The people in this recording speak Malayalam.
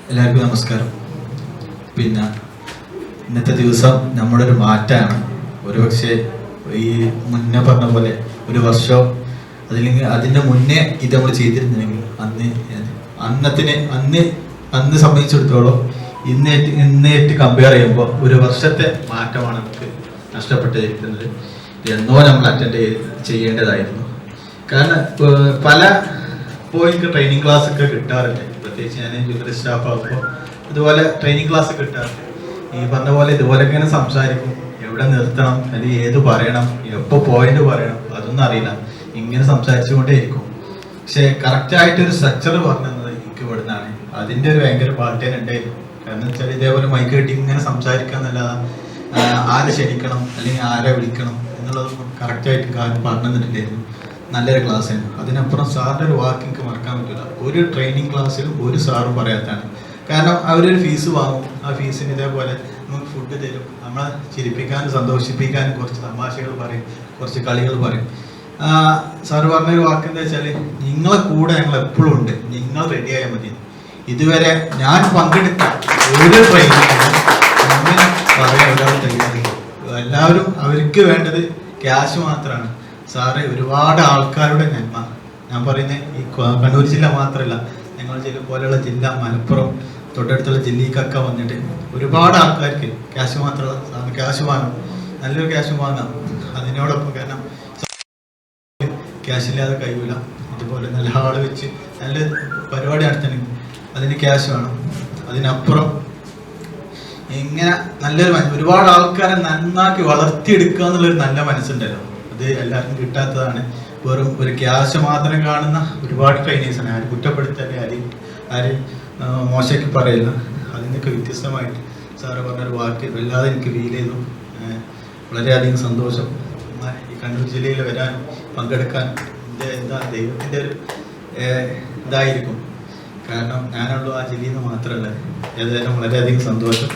എല്ലാവർക്കും നമസ്കാരം. പിന്നെ ഇന്നത്തെ ദിവസം നമ്മുടെ ഒരു മാറ്റമാണ്. ഒരുപക്ഷെ ഈ മുന്നേ പറഞ്ഞ പോലെ ഒരു വർഷം അതില്ലെങ്കിൽ അതിൻ്റെ മുന്നേ ഇത് നമ്മൾ ചെയ്തിരുന്നെങ്കിൽ അന്ന് സംബന്ധിച്ചിടത്തോളം ഇന്നേറ്റ് കമ്പയർ ചെയ്യുമ്പോൾ ഒരു വർഷത്തെ മാറ്റമാണ് നമുക്ക് നഷ്ടപ്പെട്ടിരിക്കുന്നത്. എന്നോ നമ്മൾ അറ്റൻഡ് ചെയ്യേണ്ടതായിരുന്നു. കാരണം പല പോയിന്റ് ട്രെയിനിങ് ക്ലാസ് ഒക്കെ കിട്ടാറുണ്ട്. പ്രത്യേകിച്ച് ഞാൻ ജ്വല്ലറി സ്റ്റാഫ് ആകുമ്പോൾ ഇതുപോലെ ട്രെയിനിങ് ക്ലാസ് കിട്ടാറുണ്ട്. ഈ പറഞ്ഞ പോലെ ഇതുപോലെയൊക്കെ സംസാരിക്കും, എവിടെ നിർത്തണം അല്ലെങ്കിൽ ഏത് പറയണം, എപ്പോൾ പോയിന്റ് പറയണം, അതൊന്നും അറിയില്ല. ഇങ്ങനെ സംസാരിച്ചുകൊണ്ടേ ഇരിക്കും. പക്ഷെ കറക്റ്റായിട്ടൊരു സ്ട്രക്ചർ പറഞ്ഞത് എനിക്ക് ഇവിടുന്നാണ്. അതിൻ്റെ ഒരു ഭയങ്കര പാട്ടേൻ ഉണ്ടായിരുന്നു. കാരണം വെച്ചാൽ ഇതേപോലെ മൈക്ക് കെട്ടി ഇങ്ങനെ സംസാരിക്കാന്നല്ലാതെ ആരെ ക്ഷണിക്കണം അല്ലെങ്കിൽ ആരെ വിളിക്കണം എന്നുള്ളതൊന്നും കറക്റ്റായിട്ട് കാര്യം പറഞ്ഞു തന്നിട്ടില്ലായിരുന്നു. നല്ലൊരു ക്ലാസ് ആയിരുന്നു. അതിനപ്പുറം സാറിൻ്റെ ഒരു വാക്ക് എനിക്ക് മറക്കാൻ പറ്റില്ല. ഒരു ട്രെയിനിങ് ക്ലാസ്സിലും ഒരു സാറും പറയാത്തതാണ്. കാരണം അവരൊരു ഫീസ് വാങ്ങും, ആ ഫീസിന് ഇതേപോലെ നമുക്ക് ഫുഡ് തരും, നമ്മളെ ചിരിപ്പിക്കാനും സന്തോഷിപ്പിക്കാനും കുറച്ച് തമാശകൾ പറയും, കുറച്ച് കളികൾ പറയും. സാറ് പറഞ്ഞൊരു വാക്ക് എന്താ വെച്ചാൽ, നിങ്ങളെ കൂടെ ഞങ്ങൾ എപ്പോഴും ഉണ്ട്, നിങ്ങൾ റെഡിയായാൽ മതി. ഇതുവരെ ഞാൻ പങ്കെടുത്ത ഒരു ട്രെയിനിങ്ങിലും അങ്ങനെ പറയാൻ ഒരാൾ തയ്യാറില്ല. എല്ലാവരും അവർക്ക് വേണ്ടത് ക്യാഷ് മാത്രമാണ്. സാറ് ഒരുപാട് ആൾക്കാരുടെ നന്മ, ഞാൻ പറയുന്നത് ഈ കണ്ണൂർ ജില്ല മാത്രമല്ല, ഞങ്ങൾ ജില്ല പോലെയുള്ള ജില്ല, മലപ്പുറം തൊട്ടടുത്തുള്ള ജില്ലയ്ക്കൊക്കെ വന്നിട്ട് ഒരുപാട് ആൾക്കാർക്ക് ക്യാഷ് മാത്രമല്ല, സാറിന് ക്യാഷ് വാങ്ങാം, നല്ലൊരു ക്യാഷ് വാങ്ങാം. അതിനോടൊപ്പം കാരണം ക്യാഷ് ഇല്ലാതെ കഴിയൂല. ഇതുപോലെ നല്ല ആൾ വെച്ച് നല്ല പരിപാടി നടത്തണമെങ്കിൽ അതിന് ക്യാഷ് വേണം. അതിനപ്പുറം ഇങ്ങനെ നല്ലൊരു ഒരുപാട് ആൾക്കാരെ നന്നാക്കി വളർത്തിയെടുക്കുക എന്നുള്ളൊരു നല്ല മനസ്സുണ്ടല്ലോ, അത് എല്ലാവർക്കും കിട്ടാത്തതാണ്. വെറും ഒരു ക്യാഷ് മാത്രം കാണുന്ന ഒരുപാട് ട്രെയിനേഴ്സാണ്. ആരും കുറ്റപ്പെടുത്തല്ലേ, ആരും മോശമാക്കി പറയില്ല. അതിനൊക്കെ വ്യത്യസ്തമായിട്ട് സാറ് പറഞ്ഞൊരു വാക്ക് വല്ലാതെ എനിക്ക് ഫീൽ ചെയ്തു. വളരെയധികം സന്തോഷം. ഈ കണ്ണൂർ ജില്ലയിൽ വരാനും പങ്കെടുക്കാൻ ദൈവത്തിൻ്റെ ഒരു ഇതായിരിക്കും. കാരണം ഞാനുള്ളൂ ആ ജില്ലയിൽ നിന്ന് മാത്രമല്ല. ഏതായാലും വളരെയധികം സന്തോഷം.